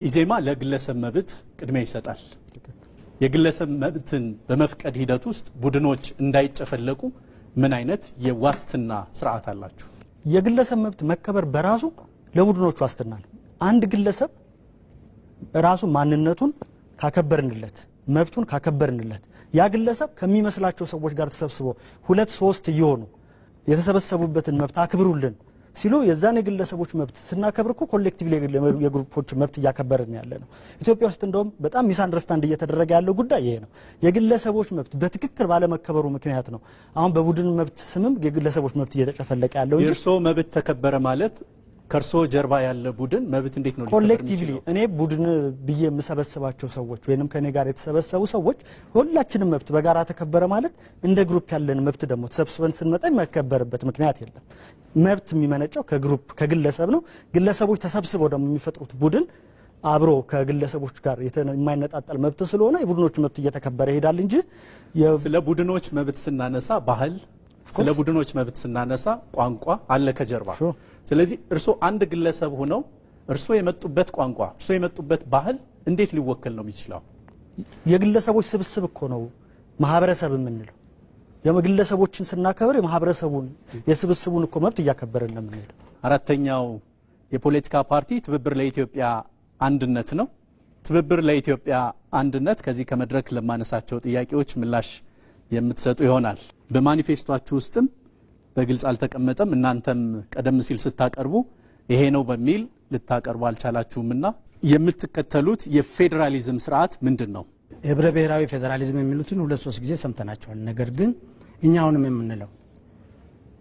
ኢዜማ ለግለሰብ መብት ቅድሚያ ይሰጣል። የግለሰብ መብትን በመፍቀድ ሂደት ውስጥ ቡድኖች እንዳይጨፈለቁ ምን አይነት የዋስትና ስርዓት አላችሁ? የግለሰብ መብት መከበር በራሱ ለቡድኖች ዋስትና ነው። አንድ ግለሰብ ራሱ ማንነቱን ካከበርንለት መብቱን ካከበርንለት ያ ግለሰብ ከሚመስላቸው ሰዎች ጋር ተሰብስቦ ሁለት ሶስት ይሆኑ የተሰበሰቡበትን መብት አክብሩልን ሲሉ የዛን የግለሰቦች መብት ስናከብር እኮ ኮሌክቲቭሊ የግሩፖች መብት እያከበርን ያለ ነው። ኢትዮጵያ ውስጥ እንደውም በጣም ሚስ አንደርስታንድ እየተደረገ ያለው ጉዳይ ይሄ ነው። የግለሰቦች መብት በትክክል ባለመከበሩ ምክንያት ነው አሁን በቡድን መብት ስምም የግለሰቦች መብት እየተጨፈለቀ ያለው። የርሶ መብት ተከበረ ማለት ከርሶ ጀርባ ያለ ቡድን መብት እንዴት ነው ኮሌክቲቭሊ እኔ ቡድን ብዬ የምሰበስባቸው ሰዎች ወይንም ከኔ ጋር የተሰበሰቡ ሰዎች ሁላችንም መብት በጋራ ተከበረ ማለት እንደ ግሩፕ ያለን መብት ደግሞ ተሰብስበን ስንመጣ የማይከበርበት ምክንያት የለም። መብት የሚመነጨው ከግሩፕ ከግለሰብ ነው። ግለሰቦች ተሰብስበው ደግሞ የሚፈጥሩት ቡድን አብሮ ከግለሰቦች ጋር የማይነጣጠል መብት ስለሆነ የቡድኖች መብት እየተከበረ ይሄዳል እንጂ ስለ ቡድኖች መብት ስናነሳ ባህል ስለ ቡድኖች መብት ስናነሳ ቋንቋ አለ ከጀርባ። ስለዚህ እርሶ አንድ ግለሰብ ሆነው እርሶ የመጡበት ቋንቋ እርሶ የመጡበት ባህል እንዴት ሊወከል ነው የሚችለው? የግለሰቦች ስብስብ እኮ ነው ማህበረሰብ የምንለው። የግለሰቦችን ስናከብር የማህበረሰቡን የስብስቡን እኮ መብት እያከበርን ነው የምንለው። አራተኛው የፖለቲካ ፓርቲ ትብብር ለኢትዮጵያ አንድነት ነው። ትብብር ለኢትዮጵያ አንድነት ከዚህ ከመድረክ ለማነሳቸው ጥያቄዎች ምላሽ የምትሰጡ ይሆናል። በማኒፌስቶአችሁ ውስጥም በግልጽ አልተቀመጠም። እናንተም ቀደም ሲል ስታቀርቡ ይሄ ነው በሚል ልታቀርቡ አልቻላችሁምና የምትከተሉት የፌዴራሊዝም ስርዓት ምንድነው? ህብረ ብሔራዊ ፌዴራሊዝም የሚሉትን ሁለት ሶስት ጊዜ ሰምተናቸዋል። ነገር ግን እኛውንም የምንለው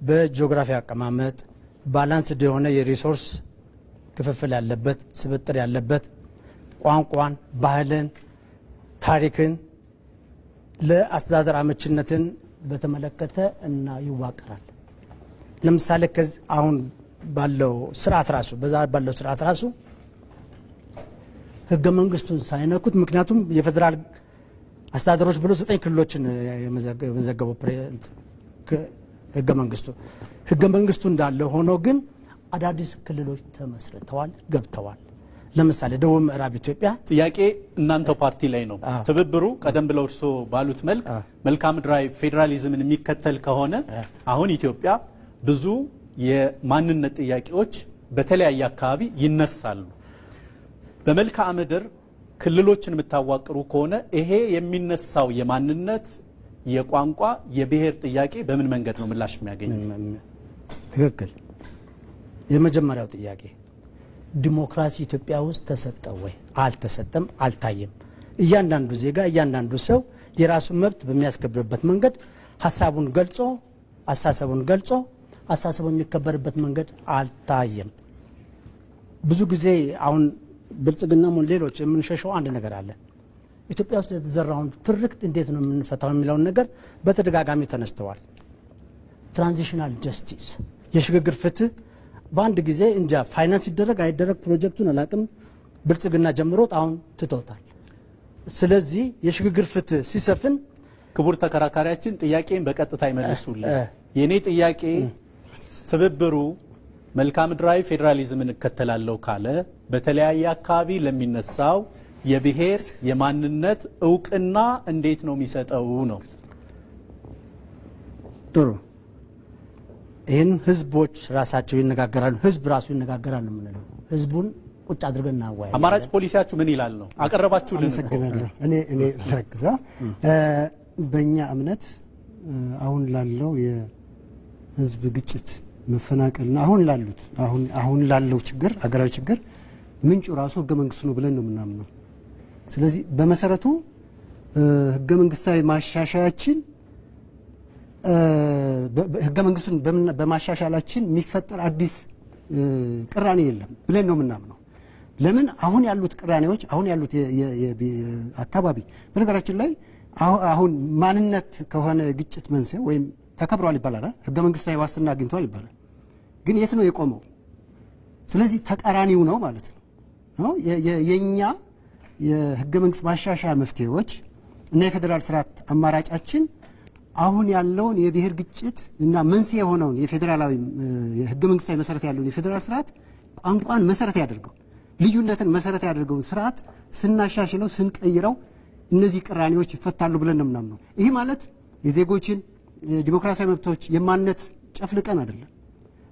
በጂኦግራፊ አቀማመጥ ባላንስድ የሆነ የሪሶርስ ክፍፍል ያለበት ስብጥር ያለበት ቋንቋን፣ ባህልን፣ ታሪክን ለአስተዳደር አመችነትን በተመለከተ እና ይዋቀራል። ለምሳሌ አሁን ባለው ስርዓት ራሱ በዛ ባለው ስርዓት ራሱ ህገ መንግስቱን ሳይነኩት ምክንያቱም የፌደራል አስተዳደሮች ብሎ 9 ክልሎችን የመዘገበው ህገ መንግስቱ እንዳለ ሆኖ ግን አዳዲስ ክልሎች ተመስርተዋል ገብተዋል። ለምሳሌ ደቡብ ምዕራብ ኢትዮጵያ ጥያቄ እናንተው ፓርቲ ላይ ነው። ትብብሩ ቀደም ብለው እርሶ ባሉት መልክ መልክዓ ምድራዊ ፌዴራሊዝምን የሚከተል ከሆነ አሁን ኢትዮጵያ ብዙ የማንነት ጥያቄዎች በተለያየ አካባቢ ይነሳሉ። በመልክዓ ምድር ክልሎችን የምታዋቅሩ ከሆነ ይሄ የሚነሳው የማንነት የቋንቋ የብሔር ጥያቄ በምን መንገድ ነው ምላሽ የሚያገኝ? ትክክል። የመጀመሪያው ጥያቄ ዲሞክራሲ ኢትዮጵያ ውስጥ ተሰጠ ወይ? አልተሰጠም፣ አልታየም። እያንዳንዱ ዜጋ እያንዳንዱ ሰው የራሱን መብት በሚያስከብርበት መንገድ ሐሳቡን ገልጾ አሳሰቡን ገልጾ አሳሰቡ የሚከበርበት መንገድ አልታየም። ብዙ ጊዜ አሁን ብልጽግናም ሌሎች የምንሸሸው አንድ ነገር አለ። ኢትዮጵያ ውስጥ የተዘራውን ትርክት እንዴት ነው የምንፈታው የሚለውን ነገር በተደጋጋሚ ተነስተዋል። ትራንዚሽናል ጀስቲስ የሽግግር ፍትህ በአንድ ጊዜ እንጃ ፋይናንስ ይደረግ አይደረግ ፕሮጀክቱን አላቅም ብልጽግና ጀምሮት አሁን ትቶታል። ስለዚህ የሽግግር ፍትህ ሲሰፍን ክቡር ተከራካሪያችን ጥያቄን በቀጥታ ይመልሱልኝ። የኔ ጥያቄ ትብብሩ መልክዓ ምድራዊ ፌዴራሊዝምን እከተላለሁ ካለ በተለያየ አካባቢ ለሚነሳው የብሔር የማንነት እውቅና እንዴት ነው የሚሰጠው ነው? ጥሩ። ይህን ህዝቦች ራሳቸው ይነጋገራሉ፣ ህዝብ ራሱ ይነጋገራሉ የምንለው ህዝቡን ቁጭ አድርገን እናወያያለን። አማራጭ ፖሊሲያችሁ ምን ይላል ነው? አቀረባችሁልን። አመሰግናለሁ። እኔ ላግዛ። በእኛ እምነት አሁን ላለው የህዝብ ግጭት መፈናቀልና አሁን ላለው ችግር አገራዊ ችግር ምንጩ ራሱ ህገ መንግስቱ ነው ብለን ነው የምናምነው። ስለዚህ በመሰረቱ ህገ መንግስታዊ ማሻሻያችን ህገ መንግስቱን በማሻሻላችን የሚፈጠር አዲስ ቅራኔ የለም ብለን ነው የምናምነው። ለምን አሁን ያሉት ቅራኔዎች አሁን ያሉት አካባቢ በነገራችን ላይ አሁን ማንነት ከሆነ ግጭት መንስኤ ወይም ተከብሯል ይባላል፣ ህገ መንግስታዊ ዋስትና አግኝቷል ይባላል። ግን የት ነው የቆመው? ስለዚህ ተቃራኒው ነው ማለት ነው። የኛ የህገ መንግስት ማሻሻያ መፍትሄዎች እና የፌዴራል ስርዓት አማራጫችን አሁን ያለውን የብሔር ግጭት እና መንስኤ የሆነውን የፌዴራላዊ የህገ መንግስታዊ መሰረት ያለውን የፌዴራል ስርዓት ቋንቋን መሰረት ያደርገው ልዩነትን መሰረት ያደርገውን ስርዓት ስናሻሽለው ስንቀይረው እነዚህ ቅራኔዎች ይፈታሉ ብለን ነው የምናምነው። ይህ ማለት የዜጎችን ዲሞክራሲያዊ መብቶች የማንነት ጨፍልቀን አይደለም።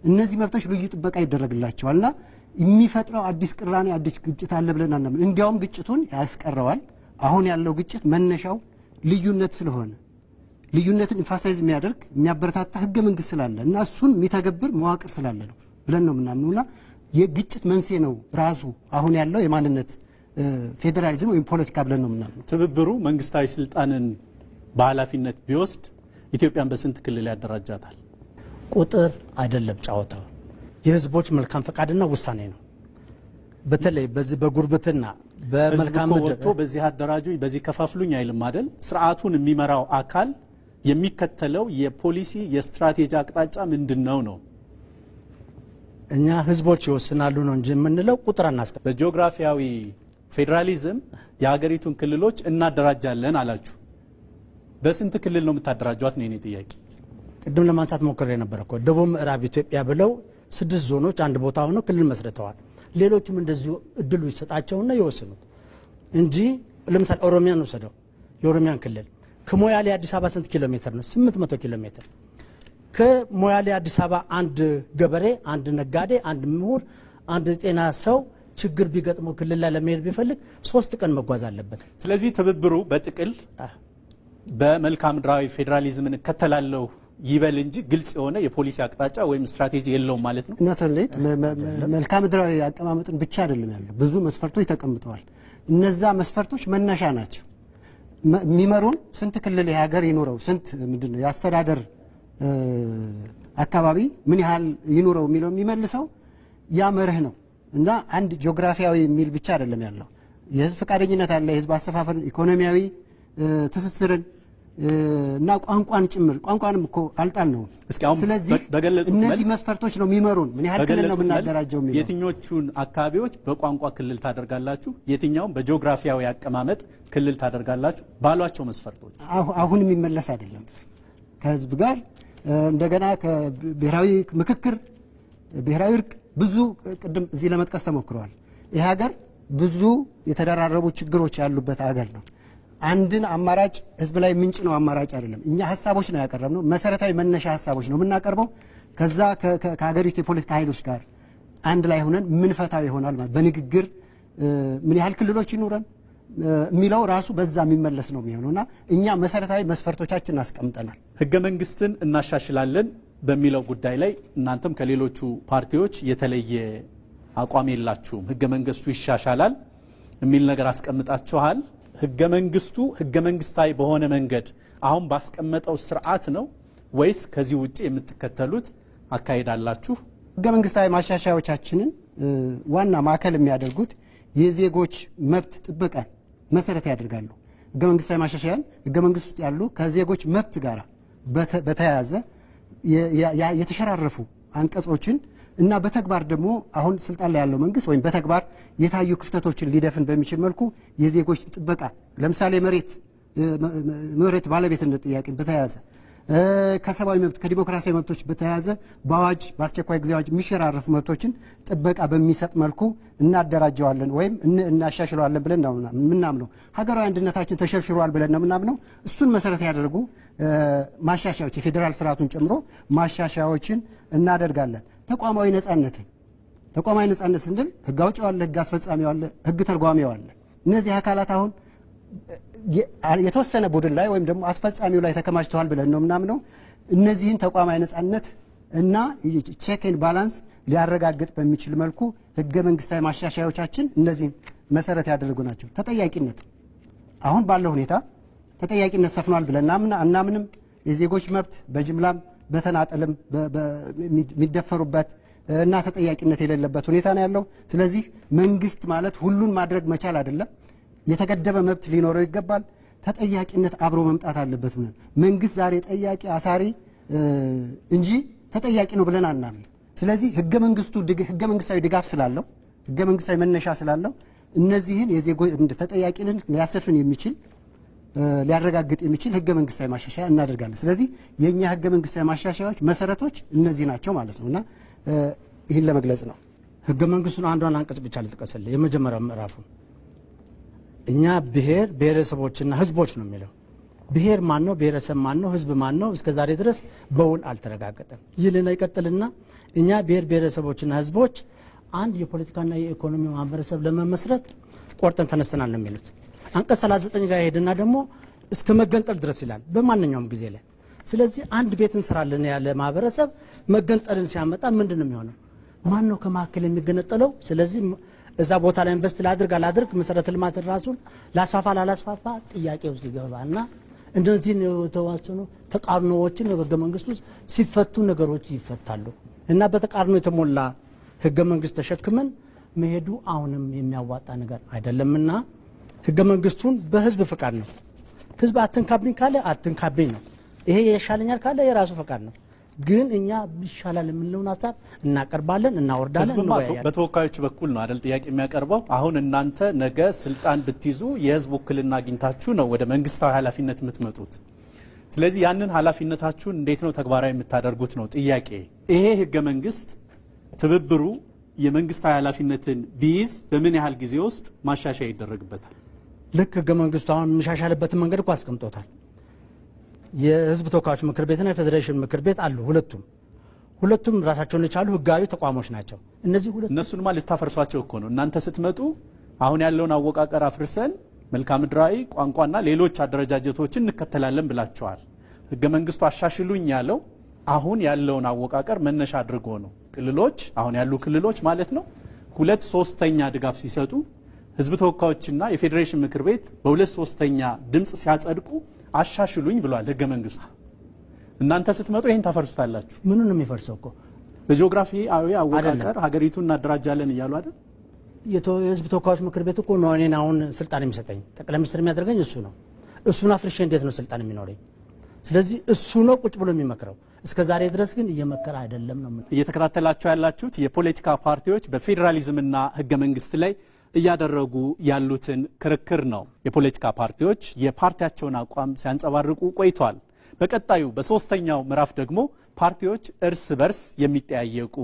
እነዚህ መብቶች ልዩ ጥበቃ ይደረግላቸዋልና የሚፈጥረው አዲስ ቅራኔ አዲስ ግጭት አለ ብለን አናምን። እንዲያውም ግጭቱን ያስቀረዋል። አሁን ያለው ግጭት መነሻው ልዩነት ስለሆነ ልዩነትን ኢንፋሳይዝ የሚያደርግ የሚያበረታታ ህገ መንግስት ስላለ እና እሱን የሚተገብር መዋቅር ስላለ ነው ብለን ነው የምናምነውና የግጭት መንስኤ ነው ራሱ አሁን ያለው የማንነት ፌዴራሊዝም ወይም ፖለቲካ ብለን ነው የምናምነው። ትብብሩ መንግስታዊ ስልጣንን በኃላፊነት ቢወስድ ኢትዮጵያን በስንት ክልል ያደራጃታል? ቁጥር አይደለም ጫወታው፣ የህዝቦች መልካም ፈቃድና ውሳኔ ነው። በተለይ በዚህ በጉርብትና በመልካም ወጥቶ በዚህ አደራጁኝ በዚህ ከፋፍሉኝ አይልም አይደል? ስርዓቱን የሚመራው አካል የሚከተለው የፖሊሲ የስትራቴጂ አቅጣጫ ምንድነው ነው? እኛ ህዝቦች ይወስናሉ ነው እንጂ የምንለው ቁጥር አናስቀምጥም። በጂኦግራፊያዊ ፌዴራሊዝም የሀገሪቱን ክልሎች እናደራጃለን አላችሁ። በስንት ክልል ነው የምታደራጇት ነው የኔ ጥያቄ። ቅድም ለማንሳት ሞክሬ ነበር እኮ ደቡብ ምዕራብ ኢትዮጵያ ብለው 6 ዞኖች አንድ ቦታ ሆነው ክልል መስርተዋል። ሌሎችም እንደዚሁ እድሉ ይሰጣቸውና ይወስኑት እንጂ ለምሳሌ ኦሮሚያን ወሰደው። የኦሮሚያን ክልል ከሞያሌ አዲስ አበባ ስንት ኪሎ ሜትር ነው? 800 ኪሎ ሜትር። ከሞያሌ አዲስ አበባ አንድ ገበሬ፣ አንድ ነጋዴ፣ አንድ ምሁር፣ አንድ ጤና ሰው ችግር ቢገጥመው ክልል ላይ ለመሄድ ቢፈልግ 3 ቀን መጓዝ አለበት። ስለዚህ ትብብሩ በጥቅል በመልክዓ ምድራዊ ፌዴራሊዝምን እከተላለሁ ይበል እንጂ ግልጽ የሆነ የፖሊሲ አቅጣጫ ወይም ስትራቴጂ የለውም ማለት ነው። መልክዓ ምድራዊ አቀማመጥን ብቻ አይደለም ያለው፣ ብዙ መስፈርቶች ተቀምጠዋል። እነዛ መስፈርቶች መነሻ ናቸው። የሚመሩን ስንት ክልል የሀገር ይኑረው፣ ስንት ምንድነው የአስተዳደር አካባቢ ምን ያህል ይኑረው የሚለው የሚመልሰው ያ መርህ ነው እና አንድ ጂኦግራፊያዊ የሚል ብቻ አይደለም ያለው። የህዝብ ፈቃደኝነት አለ፣ የህዝብ አሰፋፈርን፣ ኢኮኖሚያዊ ትስስርን እና ቋንቋን ጭምር። ቋንቋንም እኮ አልጣል ነው። ስለዚህ እነዚህ መስፈርቶች ነው የሚመሩን። ምን ያህል ክልል ነው የምናደራጀው የሚለው የትኞቹን አካባቢዎች በቋንቋ ክልል ታደርጋላችሁ፣ የትኛውም በጂኦግራፊያዊ አቀማመጥ ክልል ታደርጋላችሁ ባሏቸው መስፈርቶች አሁን የሚመለስ አይደለም። ከህዝብ ጋር እንደገና ከብሔራዊ ምክክር፣ ብሔራዊ እርቅ ብዙ ቅድም እዚህ ለመጥቀስ ተሞክረዋል። ይህ ሀገር ብዙ የተደራረቡ ችግሮች ያሉበት ሀገር ነው። አንድን አማራጭ ህዝብ ላይ ምንጭ ነው አማራጭ አይደለም። እኛ ሀሳቦች ነው ያቀረብነው፣ መሰረታዊ መነሻ ሀሳቦች ነው የምናቀርበው። ከዛ ከሀገሪቱ የፖለቲካ ኃይሎች ጋር አንድ ላይ ሆነን ምንፈታው ይሆናል ማለት በንግግር ምን ያህል ክልሎች ይኑረን የሚለው ራሱ በዛ የሚመለስ ነው የሚሆነውና እኛ መሰረታዊ መስፈርቶቻችን አስቀምጠናል። ህገ መንግስትን እናሻሽላለን በሚለው ጉዳይ ላይ እናንተም ከሌሎቹ ፓርቲዎች የተለየ አቋም የላችሁም። ህገ መንግስቱ ይሻሻላል የሚል ነገር አስቀምጣችኋል። ህገ መንግስቱ ህገ መንግስታዊ በሆነ መንገድ አሁን ባስቀመጠው ስርዓት ነው ወይስ ከዚህ ውጪ የምትከተሉት አካሄዳላችሁ? ህገ መንግስታዊ ማሻሻያዎቻችንን ዋና ማዕከል የሚያደርጉት የዜጎች መብት ጥበቃን መሰረት ያደርጋሉ። ህገ መንግስታዊ ማሻሻያን ህገ መንግስት ውስጥ ያሉ ከዜጎች መብት ጋር በተያያዘ የተሸራረፉ አንቀጾችን እና በተግባር ደግሞ አሁን ስልጣን ላይ ያለው መንግስት ወይም በተግባር የታዩ ክፍተቶችን ሊደፍን በሚችል መልኩ የዜጎች ጥበቃ ለምሳሌ መሬት ባለቤትነት ጥያቄ በተያያዘ ከሰብአዊ መብት ከዲሞክራሲያዊ መብቶች በተያያዘ በአዋጅ በአስቸኳይ ጊዜ አዋጅ የሚሸራረፉ መብቶችን ጥበቃ በሚሰጥ መልኩ እናደራጀዋለን ወይም እናሻሽለዋለን ብለን ነው የምናምነው። ሀገራዊ አንድነታችን ተሸርሽሯል ብለን ነው የምናምነው። እሱን መሰረት ያደርጉ ማሻሻያዎች የፌዴራል ስርዓቱን ጨምሮ ማሻሻያዎችን እናደርጋለን። ተቋማዊ ነጻነት ስንል ህግ አውጪው አለ፣ ህግ አስፈጻሚው አለ፣ ህግ ተርጓሚው አለ። እነዚህ አካላት አሁን የተወሰነ ቡድን ላይ ወይም ደግሞ አስፈጻሚው ላይ ተከማችተዋል ብለን ነው ምናምነው። እነዚህን ተቋማዊ ነጻነት እና ቼክ ኤንድ ባላንስ ሊያረጋግጥ በሚችል መልኩ ህገ መንግስታዊ ማሻሻያዎቻችን እነዚህን መሰረት ያደረጉ ናቸው። ተጠያቂነት አሁን ባለው ሁኔታ ተጠያቂነት ሰፍኗል ብለን አናምንም። የዜጎች መብት በጅምላም በተናጠልም የሚደፈሩበት እና ተጠያቂነት የሌለበት ሁኔታ ነው ያለው። ስለዚህ መንግስት ማለት ሁሉን ማድረግ መቻል አይደለም። የተገደበ መብት ሊኖረው ይገባል። ተጠያቂነት አብሮ መምጣት አለበት። መንግስት ዛሬ ጠያቂ አሳሪ እንጂ ተጠያቂ ነው ብለን አናምን። ስለዚህ ህገ መንግስታዊ ድጋፍ ስላለው ህገ መንግስታዊ መነሻ ስላለው እነዚህን የዜጎች ተጠያቂነት ሊያሰፍን የሚችል ሊያረጋግጥ የሚችል ህገ መንግስታዊ ማሻሻያ እናደርጋለን። ስለዚህ የኛ ህገ መንግስታዊ ማሻሻያዎች መሰረቶች እነዚህ ናቸው ማለት ነውና ይህን ለመግለጽ ነው። ህገ መንግስቱን አንዷን አንቀጽ ብቻ ልጥቀስልህ። የመጀመሪያው ምዕራፉ እኛ ብሔር ብሔረሰቦችና ህዝቦች ነው የሚለው። ብሔር ማን ነው? ብሔረሰብ ማን ነው? ህዝብ ማን ነው? እስከ ዛሬ ድረስ በውል አልተረጋገጠም። ይልና ይቀጥልና እኛ ብሔር ብሔረሰቦችና ህዝቦች አንድ የፖለቲካና የኢኮኖሚ ማህበረሰብ ለመመስረት ቆርጠን ተነስተናል ነው የሚሉት። አንቀጽ 39 ጋር ሄድና ደግሞ እስከ መገንጠል ድረስ ይላል በማንኛውም ጊዜ ላይ። ስለዚህ አንድ ቤት እንሰራለን ያለ ማህበረሰብ መገንጠልን ሲያመጣ ምንድን ነው የሚሆነው? ማን ነው ከመካከል የሚገነጠለው? ስለዚህ እዛ ቦታ ላይ ኢንቨስት ላድርግ አላድርግ፣ መሰረተ ልማት ራሱን ላስፋፋ ላላስፋፋ ጥያቄ ውስጥ ይገባና እንደዚህ የተዋሰኑ ተቃርኖዎችን በህገ መንግስት ውስጥ ሲፈቱ ነገሮች ይፈታሉ። እና በተቃርኖ የተሞላ ህገ መንግስት ተሸክመን መሄዱ አሁንም የሚያዋጣ ነገር አይደለምና ህገ መንግስቱን በህዝብ ፍቃድ ነው። ህዝብ አትንካብኝ ካለ አትንካብኝ ነው። ይሄ ይሻለኛል ካለ የራሱ ፍቃድ ነው። ግን እኛ ይሻላል የምንለውን ሀሳብ እናቀርባለን፣ እናወርዳለን፣ እንወያያለን። በተወካዮች በኩል ነው አይደል ጥያቄ የሚያቀርበው። አሁን እናንተ ነገ ስልጣን ብትይዙ የህዝብ ውክልና አግኝታችሁ ነው ወደ መንግስታዊ ኃላፊነት የምትመጡት። ስለዚህ ያንን ኃላፊነታችሁን እንዴት ነው ተግባራዊ የምታደርጉት ነው ጥያቄ። ይሄ ህገ መንግስት ትብብሩ የመንግስታዊ ኃላፊነትን ቢይዝ በምን ያህል ጊዜ ውስጥ ማሻሻያ ይደረግበታል? ልክ ህገ መንግስቱ አሁን የሚሻሻልበትን መንገድ እኮ አስቀምጦታል። የህዝብ ተወካዮች ምክር ቤትና የፌዴሬሽን ምክር ቤት አሉ። ሁለቱም ራሳቸውን የቻሉ ህጋዊ ተቋሞች ናቸው። እነሱንማ ልታፈርሷቸው እኮ ነው እናንተ ስትመጡ። አሁን ያለውን አወቃቀር አፍርሰን መልክዓ ምድራዊ ቋንቋና ሌሎች አደረጃጀቶችን እንከተላለን ብላቸዋል። ህገ መንግስቱ አሻሽሉኝ ያለው አሁን ያለውን አወቃቀር መነሻ አድርጎ ነው። ክልሎች አሁን ያሉ ክልሎች ማለት ነው 2/3 ድጋፍ ሲሰጡ ህዝብ ተወካዮችና የፌዴሬሽን ምክር ቤት በ2/3 ድምጽ ሲያጸድቁ አሻሽሉኝ ብሏል ህገ መንግስቱ። እናንተ ስትመጡ ይሄን ታፈርሱታላችሁ። ምኑ ነው የሚፈርሰው? እኮ በጂኦግራፊያዊ አወቃቀር ሀገሪቱን እናደራጃለን እያሉ አይደል? የህዝብ ተወካዮች ምክር ቤት እኮ ነው እኔን አሁን ስልጣን የሚሰጠኝ። ጠቅላይ ሚኒስትር የሚያደርገኝ እሱ ነው። እሱን አፍርሼ እንዴት ነው ስልጣን የሚኖረኝ? ስለዚህ እሱ ነው ቁጭ ብሎ የሚመክረው። እስከ ዛሬ ድረስ ግን እየመከረ አይደለም ነው። እየተከታተላችሁ ያላችሁት የፖለቲካ ፓርቲዎች በፌዴራሊዝምና ህገ መንግስት ላይ እያደረጉ ያሉትን ክርክር ነው። የፖለቲካ ፓርቲዎች የፓርቲያቸውን አቋም ሲያንጸባርቁ ቆይተዋል። በቀጣዩ በሶስተኛው ምዕራፍ ደግሞ ፓርቲዎች እርስ በርስ የሚጠያየቁ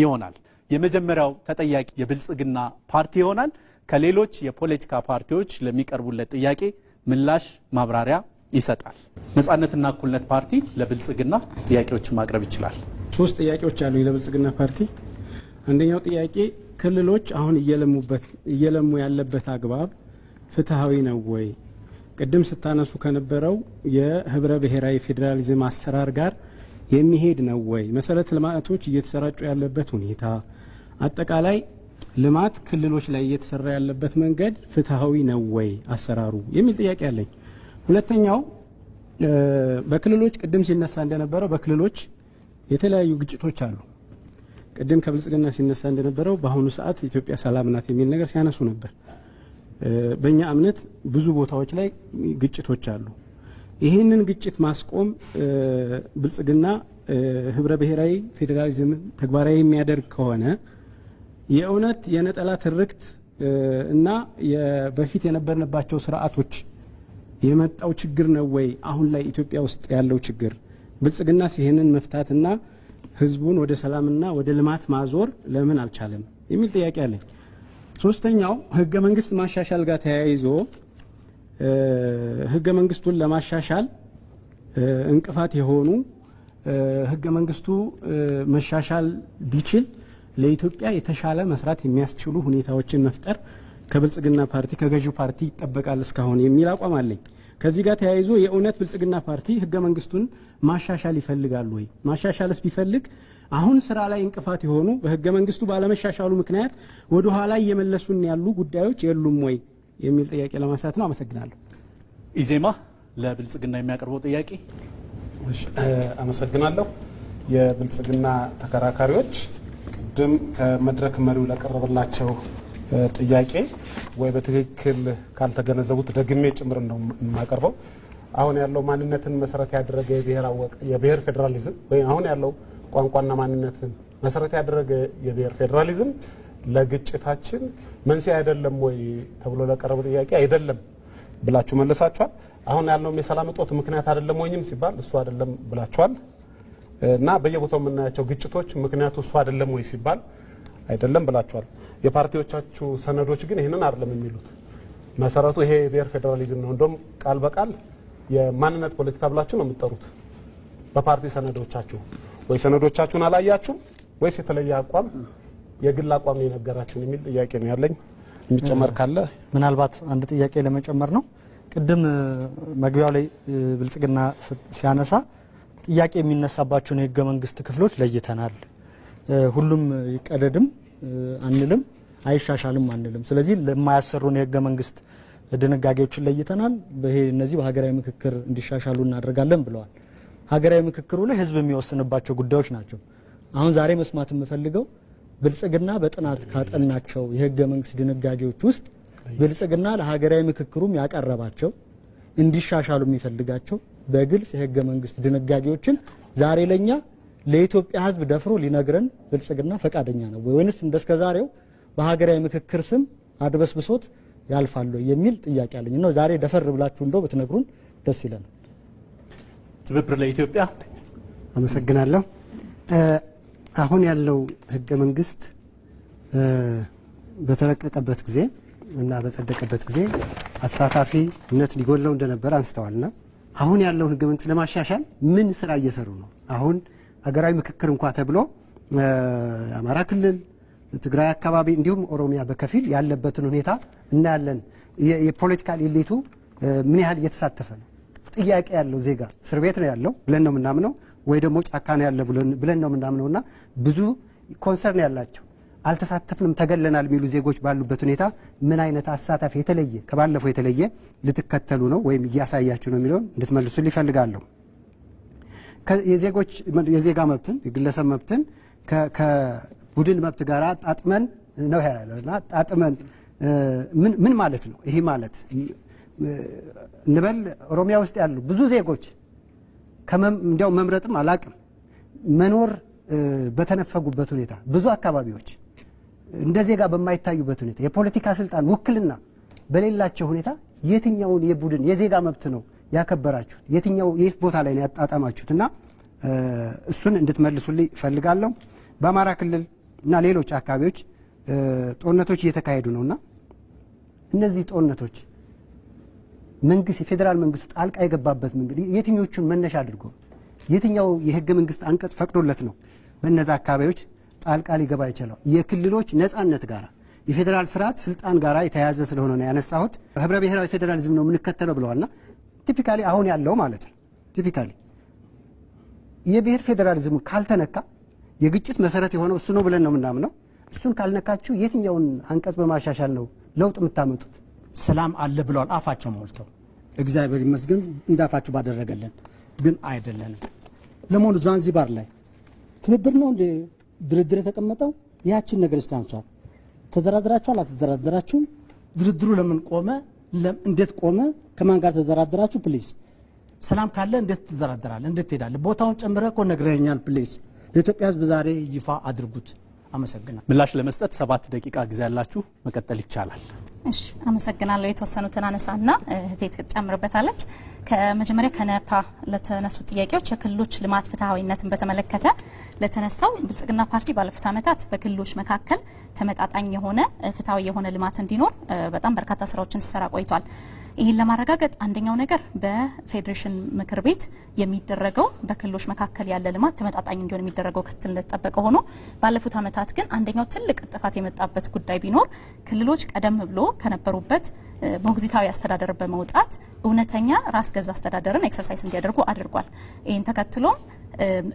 ይሆናል። የመጀመሪያው ተጠያቂ የብልጽግና ፓርቲ ይሆናል። ከሌሎች የፖለቲካ ፓርቲዎች ለሚቀርቡለት ጥያቄ ምላሽ ማብራሪያ ይሰጣል። ነጻነትና እኩልነት ፓርቲ ለብልጽግና ጥያቄዎችን ማቅረብ ይችላል። 3 ጥያቄዎች አሉ ለብልጽግና ፓርቲ። አንደኛው ጥያቄ ክልሎች አሁን እየለሙ ያለበት አግባብ ፍትሃዊ ነው ወይ? ቅድም ስታነሱ ከነበረው የህብረ ብሔራዊ ፌዴራሊዝም አሰራር ጋር የሚሄድ ነው ወይ? መሰረተ ልማቶች እየተሰራጩ ያለበት ሁኔታ፣ አጠቃላይ ልማት ክልሎች ላይ እየተሰራ ያለበት መንገድ ፍትሃዊ ነው ወይ አሰራሩ የሚል ጥያቄ አለኝ። ሁለተኛው በክልሎች ቅድም ሲነሳ እንደነበረው በክልሎች የተለያዩ ግጭቶች አሉ። ቅድም ከብልጽግና ሲነሳ እንደነበረው በአሁኑ ሰዓት ኢትዮጵያ ሰላም ናት የሚል ነገር ሲያነሱ ነበር። በእኛ እምነት ብዙ ቦታዎች ላይ ግጭቶች አሉ። ይህንን ግጭት ማስቆም ብልጽግና ህብረ ብሔራዊ ፌዴራሊዝም ተግባራዊ የሚያደርግ ከሆነ የእውነት የነጠላ ትርክት እና በፊት የነበርንባቸው ስርዓቶች የመጣው ችግር ነው ወይ አሁን ላይ ኢትዮጵያ ውስጥ ያለው ችግር? ብልጽግናስ ይህንን መፍታትና ህዝቡን ወደ ሰላምና ወደ ልማት ማዞር ለምን አልቻለም የሚል ጥያቄ አለኝ። ሶስተኛው ህገ መንግስት ማሻሻል ጋር ተያይዞ ህገ መንግስቱን ለማሻሻል እንቅፋት የሆኑ ህገ መንግስቱ መሻሻል ቢችል ለኢትዮጵያ የተሻለ መስራት የሚያስችሉ ሁኔታዎችን መፍጠር ከብልጽግና ፓርቲ ከገዢው ፓርቲ ይጠበቃል እስካሁን የሚል አቋም አለኝ። ከዚህ ጋር ተያይዞ የእውነት ብልጽግና ፓርቲ ህገ መንግስቱን ማሻሻል ይፈልጋል ወይ? ማሻሻልስ ቢፈልግ አሁን ስራ ላይ እንቅፋት የሆኑ በህገ መንግስቱ ባለመሻሻሉ ምክንያት ወደ ኋላ እየመለሱን ያሉ ጉዳዮች የሉም ወይ የሚል ጥያቄ ለማንሳት ነው። አመሰግናለሁ። ኢዜማ ለብልጽግና የሚያቀርበው ጥያቄ። አመሰግናለሁ። የብልጽግና ተከራካሪዎች ቅድም ከመድረክ መሪው ለቀረበላቸው ጥያቄ ወይ በትክክል ካልተገነዘቡት ደግሜ ጭምር ነው የማቀርበው። አሁን ያለው ማንነትን መሰረት ያደረገ የብሔር ፌዴራሊዝም ወይ አሁን ያለው ቋንቋና ማንነትን መሰረት ያደረገ የብሔር ፌዴራሊዝም ለግጭታችን መንስኤ አይደለም ወይ ተብሎ ለቀረበ ጥያቄ አይደለም ብላችሁ መለሳችኋል። አሁን ያለውም የሰላም እጦት ምክንያት አይደለም ወይም ሲባል እሱ አይደለም ብላችኋል። እና በየቦታው የምናያቸው ግጭቶች ምክንያቱ እሱ አይደለም ወይ ሲባል አይደለም ብላችኋል። የፓርቲዎቻችሁ ሰነዶች ግን ይህንን አይደለም የሚሉት። መሰረቱ ይሄ ብሔር ፌዴራሊዝም ነው። እንደውም ቃል በቃል የማንነት ፖለቲካ ብላችሁ ነው የምትጠሩት በፓርቲ ሰነዶቻችሁ። ወይ ሰነዶቻችሁን አላያችሁም ወይስ የተለየ አቋም የግል አቋም ነው የነገራችሁን የሚል ጥያቄ ነው ያለኝ። የሚጨመር ካለ ምናልባት አንድ ጥያቄ ለመጨመር ነው። ቅድም መግቢያው ላይ ብልጽግና ሲያነሳ ጥያቄ የሚነሳባቸውን የህገ መንግስት ክፍሎች ለይተናል። ሁሉም ይቀደድም አንልም፣ አይሻሻልም አንልም። ስለዚህ ለማያሰሩን የህገ መንግስት ድንጋጌዎችን ለይተናል። እነዚህ በሀገራዊ ምክክር እንዲሻሻሉ እናደርጋለን ብለዋል። ሀገራዊ ምክክሩ ላይ ህዝብ የሚወስንባቸው ጉዳዮች ናቸው። አሁን ዛሬ መስማት የምፈልገው ብልጽግና በጥናት ካጠናቸው የህገ መንግስት ድንጋጌዎች ውስጥ ብልጽግና ለሀገራዊ ምክክሩም ያቀረባቸው እንዲሻሻሉ የሚፈልጋቸው በግልጽ የህገ መንግስት ድንጋጌዎችን ዛሬ ለኛ ለኢትዮጵያ ህዝብ ደፍሮ ሊነግረን ብልጽግና ፈቃደኛ ነው ወይንስ እንደስከዛሬው በሀገራዊ ምክክር ስም አድበስብሶት ያልፋሉ የሚል ጥያቄ አለኝ ነው። ዛሬ ደፈር ብላችሁ እንደው ብትነግሩን ደስ ይላል። ትብብር ለኢትዮጵያ። አመሰግናለሁ። አሁን ያለው ህገ መንግስት በተረቀቀበት ጊዜ እና በጸደቀበት ጊዜ አሳታፊነት ሊጎለው እንደነበር አንስተዋልና አሁን ያለውን ህገ መንግስት ለማሻሻል ምን ስራ እየሰሩ ነው? አሁን ሀገራዊ ምክክር እንኳ ተብሎ አማራ ክልል፣ ትግራይ አካባቢ እንዲሁም ኦሮሚያ በከፊል ያለበትን ሁኔታ እናያለን። የፖለቲካል ኢሊቱ ምን ያህል እየተሳተፈ ነው? ጥያቄ ያለው ዜጋ እስር ቤት ነው ያለው ብለን ነው የምናምነው፣ ወይ ደግሞ ጫካ ነው ያለ ብለን ነው የምናምነውና ብዙ ኮንሰርን ያላቸው አልተሳተፍንም ተገለናል የሚሉ ዜጎች ባሉበት ሁኔታ ምን አይነት አሳታፊ የተለየ ከባለፈው የተለየ ልትከተሉ ነው ወይም እያሳያችሁ ነው የሚለውን እንድትመልሱ ይፈልጋለሁ። የዜጋ መብትን የግለሰብ መብትን ከቡድን መብት ጋር ጣጥመን ነው ያለውና ጣጥመን ምን ማለት ነው? ይሄ ማለት እንበል ኦሮሚያ ውስጥ ያሉ ብዙ ዜጎች እንዲያው መምረጥም አላቅም መኖር በተነፈጉበት ሁኔታ ብዙ አካባቢዎች እንደ ዜጋ በማይታዩበት ሁኔታ የፖለቲካ ስልጣን ውክልና በሌላቸው ሁኔታ የትኛውን የቡድን የዜጋ መብት ነው ያከበራችሁት? የት ቦታ ላይ ነው ያጣጣማችሁትና እሱን እንድትመልሱልኝ ፈልጋለሁ። በአማራ ክልል እና ሌሎች አካባቢዎች ጦርነቶች እየተካሄዱ ነውና እነዚህ ጦርነቶች መንግስት የፌዴራል መንግስቱ ጣልቃ የገባበት መንገድ የትኞቹን መነሻ አድርጎ የትኛው የህገ መንግስት አንቀጽ ፈቅዶለት ነው በእነዛ አካባቢዎች ጣልቃ ሊገባ ይችላል? የክልሎች ነጻነት ጋር የፌዴራል ስርዓት ስልጣን ጋር የተያያዘ ስለሆነ ነው ያነሳሁት። ህብረ ብሔራዊ ፌዴራሊዝም ነው የምንከተለው ብለዋልና ቲፒካሊ አሁን ያለው ማለት ነው ቲፒካሊ የብሔር ፌዴራሊዝሙ ካልተነካ የግጭት መሰረት የሆነው እሱ ነው ብለን ነው የምናምነው። እሱን ካልነካችሁ የትኛውን አንቀጽ በማሻሻል ነው ለውጥ የምታመጡት? ሰላም አለ ብለዋል አፋቸው ሞልተው። እግዚአብሔር ይመስገን እንዳፋቸው ባደረገልን፣ ግን አይደለንም። ለመሆኑ ዛንዚባር ላይ ትብብር ነው እንደ ድርድር የተቀመጠው? ያችን ነገር ስታንሷት ተደራድራችኋል አልተደራደራችሁም? ድርድሩ ለምን ቆመ? እንዴት ቆመ? ከማን ጋር ተደራደራችሁ? ፕሊዝ ሰላም ካለ እንዴት ትደራደራለህ? እንዴት ትሄዳለህ? ቦታውን ጨምረህ እኮ ነግረኸኛል። ፕሊዝ ለኢትዮጵያ ህዝብ ዛሬ ይፋ አድርጉት። አመሰግናለሁ። ምላሽ ለመስጠት 7 ደቂቃ ጊዜ ያላችሁ፣ መቀጠል ይቻላል። እሺ አመሰግናለሁ። የተወሰኑትን አነሳና እህቴ ትጨምርበታለች። ከመጀመሪያ ከነፓ ለተነሱ ጥያቄዎች የክልሎች ልማት ፍትሃዊነትን በተመለከተ ለተነሳው ብልጽግና ፓርቲ ባለፉት ዓመታት በክልሎች መካከል ተመጣጣኝ የሆነ ፍትሃዊ የሆነ ልማት እንዲኖር በጣም በርካታ ስራዎችን ሲሰራ ቆይቷል። ይህን ለማረጋገጥ አንደኛው ነገር በፌዴሬሽን ምክር ቤት የሚደረገው በክልሎች መካከል ያለ ልማት ተመጣጣኝ እንዲሆን የሚደረገው ክትትል እንደተጠበቀ ሆኖ ባለፉት ዓመታት ግን አንደኛው ትልቅ ጥፋት የመጣበት ጉዳይ ቢኖር ክልሎች ቀደም ብሎ ከነበሩበት ሞግዚታዊ አስተዳደር በመውጣት እውነተኛ ራስ ገዝ አስተዳደርን ኤክሰርሳይዝ እንዲያደርጉ አድርጓል። ይህን ተከትሎም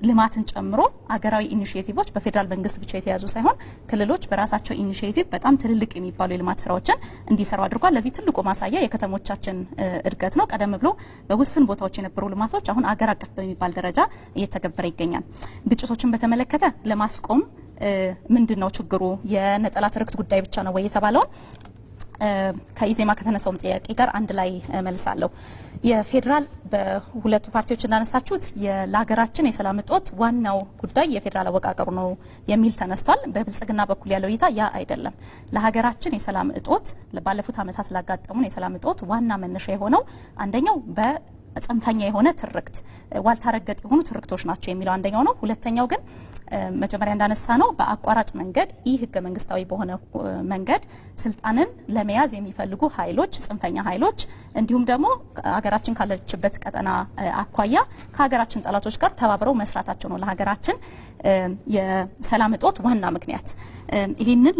ልማትን ጨምሮ አገራዊ ኢኒሺዬቲቮች በፌዴራል መንግስት ብቻ የተያዙ ሳይሆን ክልሎች በራሳቸው ኢኒሺዬቲቭ በጣም ትልልቅ የሚባሉ የልማት ስራዎችን እንዲሰሩ አድርጓል። ለዚህ ትልቁ ማሳያ የከተሞቻችን እድገት ነው። ቀደም ብሎ በውስን ቦታዎች የነበሩ ልማቶች አሁን አገር አቀፍ በሚባል ደረጃ እየተገበረ ይገኛል። ግጭቶችን በተመለከተ ለማስቆም ምንድነው ችግሩ? የነጠላ ትርክት ጉዳይ ብቻ ነው ወይ የተባለውን ከኢዜማ ከተነሳውም ጥያቄ ጋር አንድ ላይ መልሳለሁ። የፌዴራል በሁለቱ ፓርቲዎች እንዳነሳችሁት ለሀገራችን የሰላም እጦት ዋናው ጉዳይ የፌዴራል አወቃቀሩ ነው የሚል ተነስቷል። በብልጽግና በኩል ያለው እይታ ያ አይደለም። ለሀገራችን የሰላም እጦት ባለፉት ዓመታት ላጋጠሙን የሰላም እጦት ዋና መነሻ የሆነው አንደኛው ጽንፈኛ የሆነ ትርክት ዋልታረገጥ የሆኑ ትርክቶች ናቸው የሚለው አንደኛው ነው። ሁለተኛው ግን መጀመሪያ እንዳነሳ ነው በአቋራጭ መንገድ ይህ ህገ መንግስታዊ በሆነ መንገድ ስልጣንን ለመያዝ የሚፈልጉ ኃይሎች ጽንፈኛ ኃይሎች እንዲሁም ደግሞ ሀገራችን ካለችበት ቀጠና አኳያ ከሀገራችን ጠላቶች ጋር ተባብረው መስራታቸው ነው ለሀገራችን የሰላም እጦት ዋና ምክንያት። ይህንን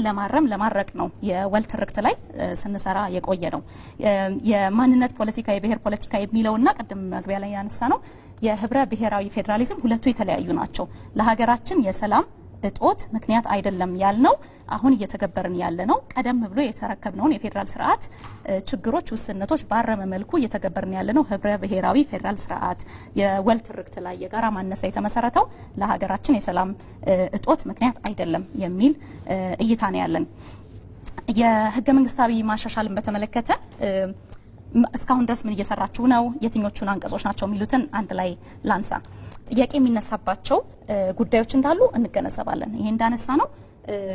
ለማረቅ ነው የወል ትርክት ላይ ስንሰራ የቆየ ነው። የማንነት ፖለቲካ የብሔር ፖለቲካ የሚለውና ቀደም መግቢያ ላይ ያነሳ ነው የህብረ ብሔራዊ ፌዴራሊዝም ሁለቱ የተለያዩ ናቸው። ለሀገራችን የሰላም እጦት ምክንያት አይደለም ያልነው አሁን እየተገበርን ያለ ነው። ቀደም ብሎ የተረከብነውን የፌዴራል ስርዓት ችግሮች ውስንነቶች ባረመ መልኩ እየተገበርን ያለ ነው። ህብረ ብሔራዊ ፌዴራል ስርዓት የወል ትርክት ላይ የጋራ ማንነት ላይ የተመሰረተው ለሀገራችን የሰላም እጦት ምክንያት አይደለም የሚል እይታ ነው ያለን። የህገ መንግስታዊ ማሻሻልን በተመለከተ እስካሁን ድረስ ምን እየሰራችሁ ነው? የትኞቹን አንቀጾች ናቸው የሚሉትን አንድ ላይ ላንሳ። ጥያቄ የሚነሳባቸው ጉዳዮች እንዳሉ እንገነዘባለን። ይሄ እንዳነሳ ነው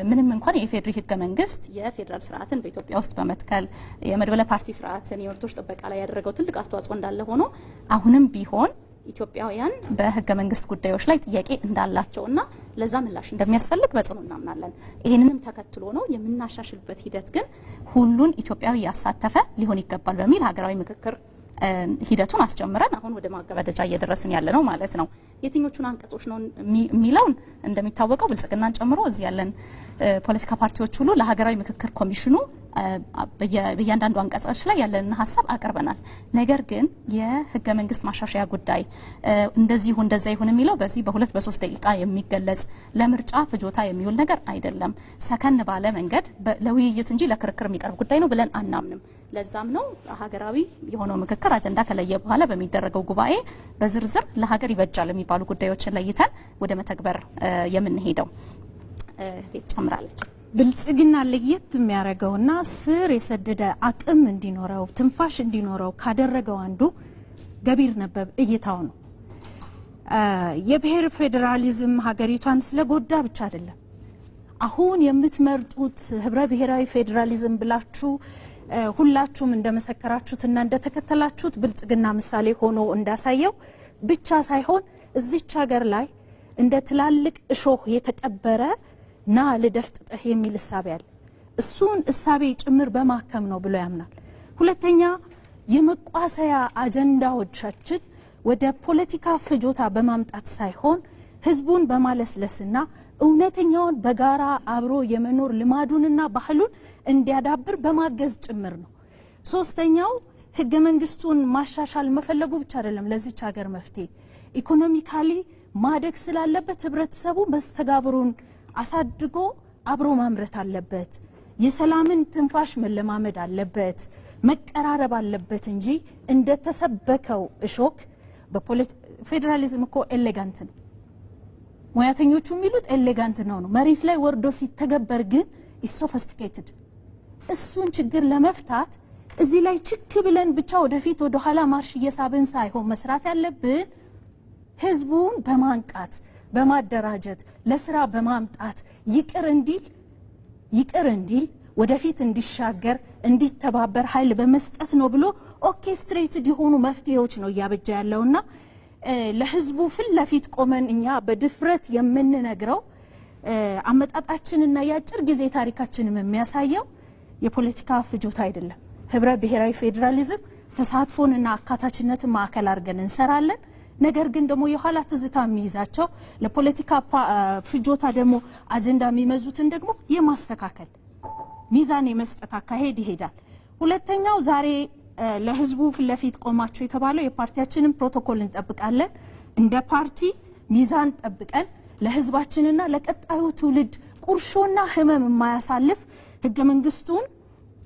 ምንም እንኳን የፌዴራል ህገ መንግስት የፌዴራል ስርዓትን በኢትዮጵያ ውስጥ በመትከል የመድበለ ፓርቲ ስርዓትን የመብቶች ጥበቃ ላይ ያደረገው ትልቅ አስተዋጽኦ እንዳለ ሆኖ አሁንም ቢሆን ኢትዮጵያውያን በህገ መንግስት ጉዳዮች ላይ ጥያቄ እንዳላቸውና ለዛ ምላሽ እንደሚያስፈልግ በጽኑ እናምናለን። ይሄንንም ተከትሎ ነው የምናሻሽልበት ሂደት ግን ሁሉን ኢትዮጵያዊ ያሳተፈ ሊሆን ይገባል በሚል ሀገራዊ ምክክር ሂደቱን አስጀምረን አሁን ወደ ማገባደጃ እየደረስን ያለ ነው ማለት ነው። የትኞቹን አንቀጾች ነው የሚለውን እንደሚታወቀው ብልጽግናን ጨምሮ እዚህ ያለን ፖለቲካ ፓርቲዎች ሁሉ ለሀገራዊ ምክክር ኮሚሽኑ በእያንዳንዱ አንቀጾች ላይ ያለን ሀሳብ አቅርበናል። ነገር ግን የህገ መንግስት ማሻሻያ ጉዳይ እንደዛ ይሁን የሚለው በዚህ በ2-3 ደቂቃ የሚገለጽ ለምርጫ ፍጆታ የሚውል ነገር አይደለም። ሰከን ባለ መንገድ ለውይይት እንጂ ለክርክር የሚቀርብ ጉዳይ ነው ብለን አናምንም። ለዛም ነው ሀገራዊ የሆነው ምክክር አጀንዳ ከለየ በኋላ በሚደረገው ጉባኤ በዝርዝር ለሀገር ይበጃል የሚባሉ ጉዳዮችን ለይተን ወደ መተግበር የምንሄደው። ተጨምራለች ብልጽግና ለየት የሚያደርገውና ስር የሰደደ አቅም እንዲኖረው ትንፋሽ እንዲኖረው ካደረገው አንዱ ገቢር ነበብ እይታው ነው። የብሔር ፌዴራሊዝም ሀገሪቷን ስለጎዳ ብቻ አይደለም። አሁን የምትመርጡት ህብረ ብሔራዊ ፌዴራሊዝም ብላችሁ ሁላችሁም እንደመሰከራችሁትና እንደተከተላችሁት ብልጽግና ምሳሌ ሆኖ እንዳሳየው ብቻ ሳይሆን እዚች ሀገር ላይ እንደ ትላልቅ እሾህ የተቀበረ ና ለደፍጥጠህ የሚል እሳቤ አለ። እሱን እሳቤ ጭምር በማከም ነው ብሎ ያምናል። ሁለተኛ የመቋሰያ አጀንዳዎቻችን ወደ ፖለቲካ ፍጆታ በማምጣት ሳይሆን ህዝቡን በማለስለስና እውነተኛውን በጋራ አብሮ የመኖር ልማዱንና ባህሉን እንዲያዳብር በማገዝ ጭምር ነው። ሶስተኛው ህገ መንግስቱን ማሻሻል መፈለጉ ብቻ አይደለም። ለዚች ሀገር መፍትሄ ኢኮኖሚካሊ ማደግ ስላለበት ህብረተሰቡ መስተጋብሩን አሳድጎ አብሮ ማምረት አለበት። የሰላምን ትንፋሽ መለማመድ አለበት። መቀራረብ አለበት እንጂ እንደተሰበከው እሾክ ፌዴራሊዝም እኮ ኤሌጋንት ነው። ሙያተኞቹ የሚሉት ኤሌጋንት ነው። መሬት ላይ ወርዶ ሲተገበር ግን ሶፊስቲኬትድ። እሱን ችግር ለመፍታት እዚህ ላይ ችክ ብለን ብቻ ወደፊት ወደ ኋላ ማርሽ እየሳብን ሳይሆን መስራት ያለብን ህዝቡን በማንቃት በማደራጀት ለስራ በማምጣት ይቅር እንዲል ወደፊት እንዲሻገር እንዲተባበር ኃይል በመስጠት ነው ብሎ ኦርኬስትሬትድ የሆኑ መፍትሄዎች ነው ያበጃ ያለውና ለህዝቡ ፍለፊት ቆመን እኛ በድፍረት የምንነግረው አመጣጣችንና ያጭር ጊዜ ታሪካችንም የሚያሳየው የፖለቲካ ፍጆታ አይደለም። ህብረ ብሔራዊ ፌዴራሊዝም ተሳትፎንና አካታችነትን ማዕከል አድርገን እንሰራለን። ነገር ግን ደግሞ የኋላ ትዝታ የሚይዛቸው ለፖለቲካ ፍጆታ ደግሞ አጀንዳ የሚመዙትን ደግሞ የማስተካከል ሚዛን የመስጠት አካሄድ ይሄዳል። ሁለተኛው ዛሬ ለህዝቡ ፍለፊት ቆማቸው የተባለው የፓርቲያችንን ፕሮቶኮል እንጠብቃለን። እንደ ፓርቲ ሚዛን ጠብቀን ለህዝባችንና ለቀጣዩ ትውልድ ቁርሾና ህመም የማያሳልፍ ህገ መንግስቱን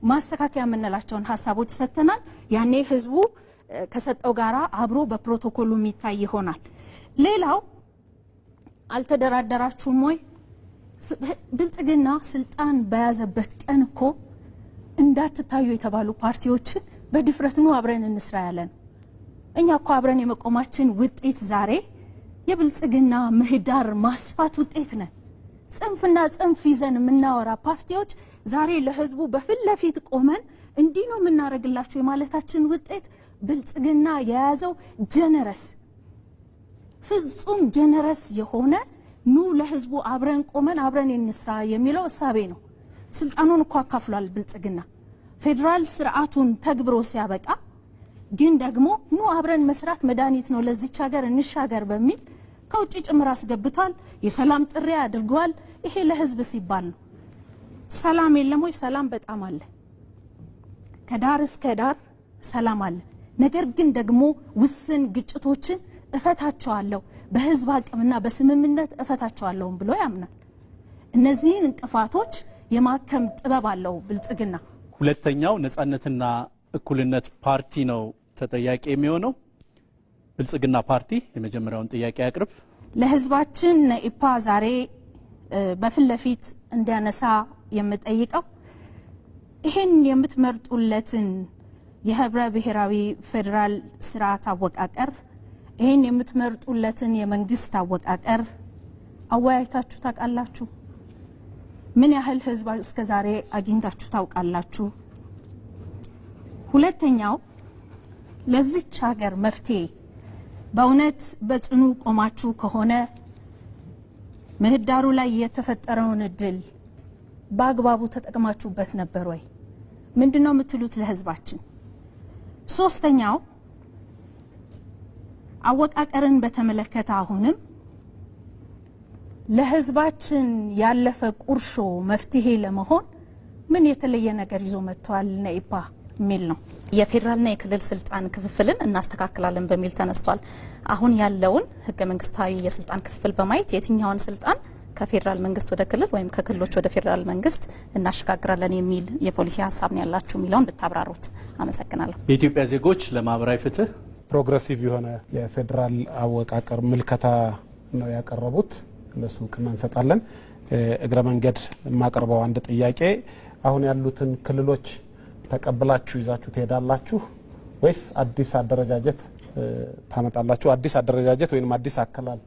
ማስተካከያ የምንላቸውን ሀሳቦች ሰጥተናል። ያኔ ህዝቡ ከሰጠው ጋራ አብሮ በፕሮቶኮሉ የሚታይ ይሆናል። ሌላው አልተደራደራችሁም ወይ? ብልጽግና ስልጣን በያዘበት ቀን እኮ እንዳትታዩ የተባሉ ፓርቲዎችን በድፍረት ነው አብረን እንስራ ያለን። እኛ እኮ አብረን የመቆማችን ውጤት ዛሬ የብልጽግና ምህዳር ማስፋት ውጤት ነን። ጽንፍና ጽንፍ ይዘን የምናወራ ፓርቲዎች ዛሬ ለህዝቡ በፍለፊት ቆመን እንዲህ ነው የምናደርግላችሁ የማለታችን ውጤት ብልጽግና የያዘው ጀነረስ ፍጹም ጀነረስ የሆነ ኑ ለህዝቡ አብረን ቆመን አብረን እንስራ የሚለው እሳቤ ነው። ስልጣኑን እኮ አካፍሏል ብልጽግና ፌደራል ስርዓቱን ተግብሮ ሲያበቃ ግን ደግሞ ኑ አብረን መስራት መድኃኒት ነው ለዚች ሀገር እንሻገር በሚል ከውጭ ጭምር አስገብቷል። የሰላም ጥሪ አድርጓል። ይሄ ለህዝብ ሲባል ነው። ሰላም የለም ወይ? ሰላም በጣም አለ። ከዳር እስከ ዳር ሰላም አለ። ነገር ግን ደግሞ ውስን ግጭቶችን እፈታቸዋለሁ በህዝብ አቅምና በስምምነት እፈታቸዋለሁ ብሎ ያምናል። እነዚህን እንቅፋቶች የማከም ጥበብ አለው ብልጽግና። ሁለተኛው ነጻነትና እኩልነት ፓርቲ ነው ተጠያቂ የሚሆነው። ብልጽግና ፓርቲ የመጀመሪያውን ጥያቄ ያቅርብ። ለህዝባችን ነኢፓ ዛሬ በፊት ለፊት እንዲያነሳ የምጠይቀው ይሄን የምትመርጡለትን የህብረ ብሔራዊ ፌደራል ስርዓት አወቃቀር ይሄን የምትመርጡለትን የመንግስት አወቃቀር አወያይታችሁ ታውቃላችሁ? ምን ያህል ህዝብ እስከዛሬ አግኝታችሁ ታውቃላችሁ? ሁለተኛው ለዚች ሀገር መፍትሄ በእውነት በጽኑ ቆማችሁ ከሆነ ምህዳሩ ላይ የተፈጠረውን እድል በአግባቡ ተጠቅማችሁበት ነበር ወይ? ምንድነው የምትሉት ለህዝባችን? ሶስተኛው አወቃቀርን በተመለከተ አሁንም ለህዝባችን ያለፈ ቁርሾ መፍትሄ ለመሆን ምን የተለየ ነገር ይዞ መጥቷል ነኢፓ ሚል ነው። የፌደራልና የክልል ስልጣን ክፍፍልን እናስተካክላለን በሚል ተነስቷል። አሁን ያለውን ህገ መንግስታዊ የስልጣን ክፍፍል በማየት የትኛውን ስልጣን ከፌደራል መንግስት ወደ ክልል ወይም ከክልሎች ወደ ፌደራል መንግስት እናሸጋግራለን የሚል የፖሊሲ ሀሳብ ነው ያላችሁ የሚለውን ብታብራሩት አመሰግናለሁ። የኢትዮጵያ ዜጎች ለማህበራዊ ፍትህ ፕሮግሬሲቭ የሆነ የፌዴራል አወቃቀር ምልከታ ነው ያቀረቡት። ለሱ እውቅና እንሰጣለን። እግረ መንገድ የማቀርበው አንድ ጥያቄ አሁን ያሉትን ክልሎች ተቀብላችሁ ይዛችሁ ትሄዳላችሁ ወይስ አዲስ አደረጃጀት ታመጣላችሁ? አዲስ አደረጃጀት ወይም አዲስ አከላል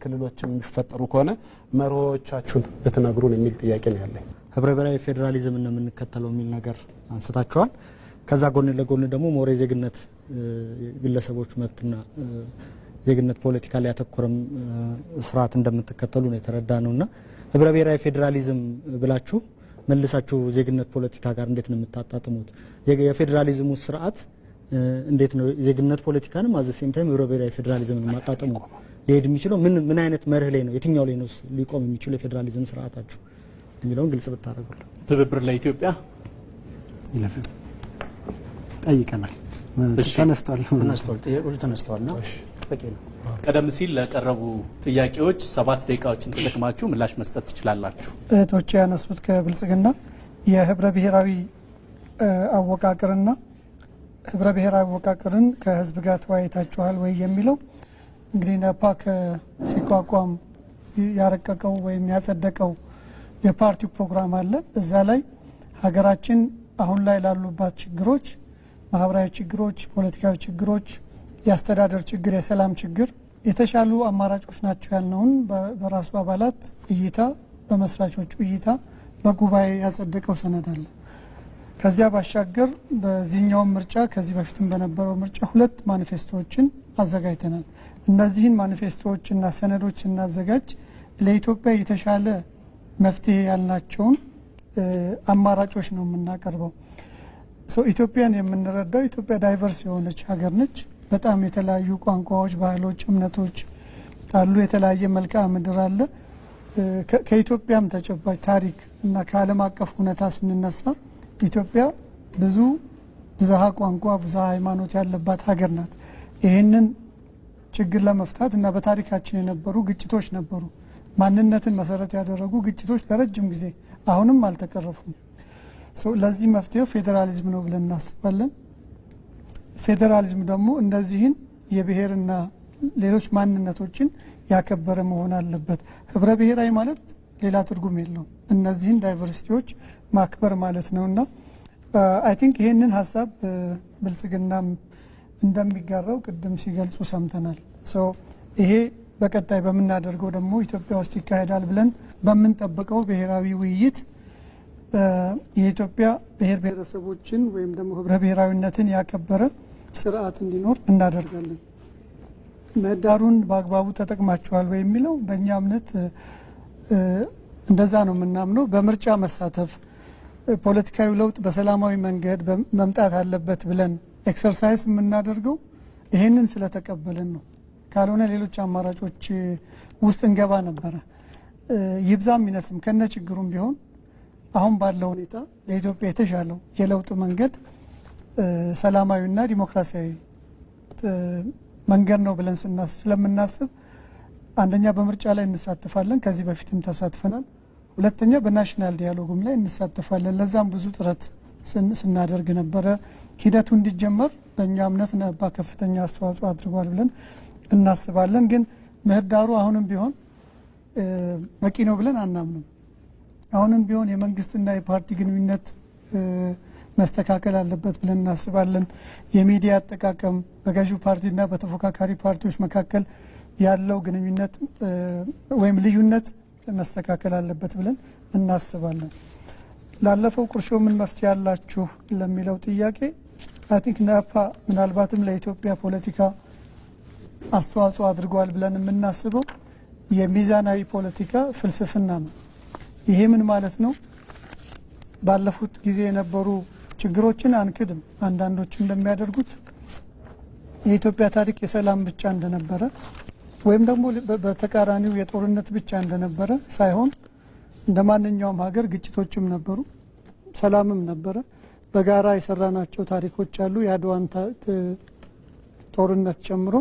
ክልሎችም የሚፈጠሩ ከሆነ መርሆቻችሁን ልትነግሩን የሚል ጥያቄ ነው ያለኝ። ህብረ ብሔራዊ ፌዴራሊዝም ነው የምንከተለው የሚል ነገር አንስታችኋል። ከዛ ጎን ለጎን ደግሞ ሞሬ ዜግነት ግለሰቦች መብትና ዜግነት ፖለቲካ ላይ ያተኮረም ስርዓት እንደምትከተሉ ነው የተረዳ ነውና ህብረ ብሔራዊ ፌዴራሊዝም ብላችሁ መልሳችሁ ዜግነት ፖለቲካ ጋር እንዴት ነው የምታጣጥሙት? የፌዴራሊዝሙ ስርዓት እንዴት ነው ዜግነት ፖለቲካንም አዘ ሴም ታይም ህብረ ብሔራዊ ፌዴራሊዝምን ማጣጣሙ ሊሄድ የሚችለው ምን አይነት መርህ ላይ ነው? የትኛው ላይ ነው ሊቆም የሚችለው የፌዴራሊዝም ስርዓታችሁ የሚለውን ግልጽ ብታረጉልን። ትብብር ለኢትዮጵያ ይለፍ ጠይቀናል። ተነስተዋል ነው በቂ ነው። ቀደም ሲል ለቀረቡ ጥያቄዎች 7 ደቂቃዎችን ተጠቅማችሁ ምላሽ መስጠት ትችላላችሁ። እህቶቼ ያነሱት ከብልጽግና የህብረ ብሔራዊ አወቃቀርና ህብረ ብሔራዊ አወቃቀርን ከህዝብ ጋር ተወያይታችኋል ወይ የሚለው እንግዲህ ነፓ ሲቋቋም ያረቀቀው ወይም ያጸደቀው የፓርቲው ፕሮግራም አለ። እዛ ላይ ሀገራችን አሁን ላይ ላሉባት ችግሮች፣ ማህበራዊ ችግሮች፣ ፖለቲካዊ ችግሮች፣ የአስተዳደር ችግር፣ የሰላም ችግር የተሻሉ አማራጮች ናቸው ያልነውን በራሱ አባላት እይታ፣ በመስራቾቹ እይታ በጉባኤ ያጸደቀው ሰነድ አለ። ከዚያ ባሻገር በዚህኛው ምርጫ ከዚህ በፊትም በነበረው ምርጫ 2 ማኒፌስቶዎችን አዘጋጅተናል። እነዚህን ማኒፌስቶዎችና ሰነዶች ስናዘጋጅ ለኢትዮጵያ የተሻለ መፍትሄ ያልናቸውን አማራጮች ነው የምናቀርበው። ኢትዮጵያን የምንረዳው ኢትዮጵያ ዳይቨርስ የሆነች ሀገር ነች። በጣም የተለያዩ ቋንቋዎች፣ ባህሎች፣ እምነቶች አሉ። የተለያየ መልክዓ ምድር አለ። ከኢትዮጵያም ተጨባጭ ታሪክ እና ከዓለም አቀፍ ሁኔታ ስንነሳ ኢትዮጵያ ብዙ ብዝሃ ቋንቋ፣ ብዝሃ ሃይማኖት ያለባት ሀገር ናት። ይህንን ችግር ለመፍታት እና በታሪካችን የነበሩ ግጭቶች ነበሩ። ማንነትን መሰረት ያደረጉ ግጭቶች ለረጅም ጊዜ አሁንም አልተቀረፉም። ለዚህ መፍትሄው ፌዴራሊዝም ነው ብለን እናስባለን። ፌዴራሊዝም ደግሞ እነዚህን የብሔርና ሌሎች ማንነቶችን ያከበረ መሆን አለበት። ህብረ ብሔራዊ ማለት ሌላ ትርጉም የለውም። እነዚህን ዳይቨርሲቲዎች ማክበር ማለት ነውና አይ ቲንክ ይሄንን ሀሳብ ብልጽግናም እንደሚጋራው ቅድም ሲገልጹ ሰምተናል። ይሄ በቀጣይ በምናደርገው ደግሞ ኢትዮጵያ ውስጥ ይካሄዳል ብለን በምንጠብቀው ብሔራዊ ውይይት የኢትዮጵያ ብሔር ብሔረሰቦችን ወይም ደግሞ ህብረ ብሔራዊነትን ያከበረ ስርዓት እንዲኖር እናደርጋለን። ምህዳሩን በአግባቡ ተጠቅማቸዋል ወይ የሚለው በእኛ እምነት እንደዛ ነው የምናምነው። በምርጫ መሳተፍ ፖለቲካዊ ለውጥ በሰላማዊ መንገድ መምጣት አለበት ብለን ኤክሰርሳይዝ የምናደርገው ይሄንን ስለተቀበልን ነው። ካልሆነ ሌሎች አማራጮች ውስጥ እንገባ ነበረ። ይብዛም ይነስም ከነ ችግሩም ቢሆን አሁን ባለው ሁኔታ ለኢትዮጵያ የተሻለው የለውጥ መንገድ ሰላማዊና ዲሞክራሲያዊ መንገድ ነው ብለን ስለምናስብ አንደኛ በምርጫ ላይ እንሳተፋለን። ከዚህ በፊትም ተሳትፈናል። ሁለተኛ በናሽናል ዲያሎጉም ላይ እንሳተፋለን። ለዛም ብዙ ጥረት ስናደርግ ነበረ። ሂደቱ እንዲጀመር በእኛ እምነት ነባ ከፍተኛ አስተዋጽኦ አድርጓል ብለን እናስባለን። ግን ምህዳሩ አሁንም ቢሆን በቂ ነው ብለን አናምንም። አሁንም ቢሆን የመንግስትና የፓርቲ ግንኙነት መስተካከል አለበት ብለን እናስባለን። የሚዲያ አጠቃቀም በገዢው ፓርቲና በተፎካካሪ ፓርቲዎች መካከል ያለው ግንኙነት ወይም ልዩነት መስተካከል አለበት ብለን እናስባለን። ላለፈው ቁርሾ ምን መፍትሄ ያላችሁ ለሚለው ጥያቄ አይ ቲንክ ናፓ ምናልባትም ለኢትዮጵያ ፖለቲካ አስተዋጽኦ አድርጓል ብለን የምናስበው የሚዛናዊ ፖለቲካ ፍልስፍና ነው። ይሄ ምን ማለት ነው? ባለፉት ጊዜ የነበሩ ችግሮችን አንክድም። አንዳንዶች እንደሚያደርጉት የኢትዮጵያ ታሪክ የሰላም ብቻ እንደነበረ ወይም ደግሞ በተቃራኒው የጦርነት ብቻ እንደነበረ ሳይሆን እንደ ማንኛውም ሀገር ግጭቶችም ነበሩ፣ ሰላምም ነበረ። በጋራ የሰራናቸው ታሪኮች አሉ፣ የአድዋን ጦርነት ጨምሮ